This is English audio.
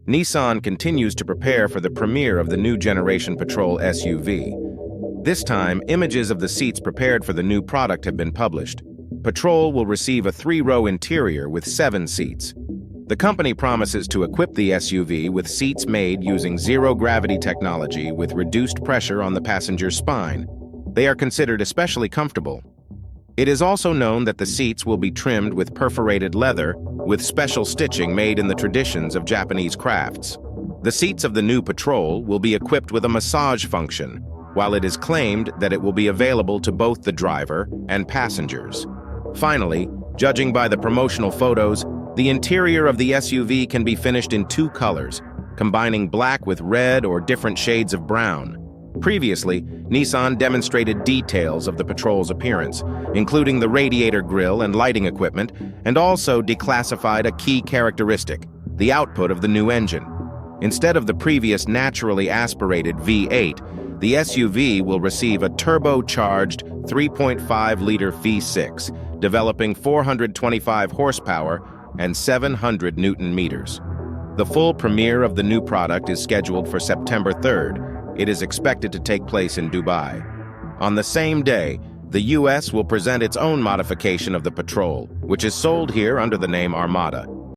Nissan continues to prepare for the premiere of the new generation Patrol SUV. This time, images of the seats prepared for the new product have been published. Patrol will receive a 3-row interior with 7 seats. The company promises to equip the SUV with seats made using zero-gravity technology with reduced pressure on the passenger's spine. They are considered especially comfortable. It is also known that the seats will be trimmed with perforated leather with special stitching made in the traditions of Japanese crafts. The seats of the new Patrol will be equipped with a massage function, while it is claimed that it will be available to both the driver and passengers. Finally, judging by the promotional photos, the interior of the SUV can be finished in 2 colors, combining black with red or different shades of brown. Previously, Nissan demonstrated details of the Patrol's appearance, including the radiator grille and lighting equipment, and also declassified a key characteristic, the output of the new engine. Instead of the previous naturally aspirated V8, the SUV will receive a turbocharged 3.5-liter V6, developing 425 horsepower and 700 Newton-meters. The full premiere of the new product is scheduled for September 3rd. It is expected to take place in Dubai. On the same day, the US will present its own modification of the Patrol, which is sold here under the name Armada.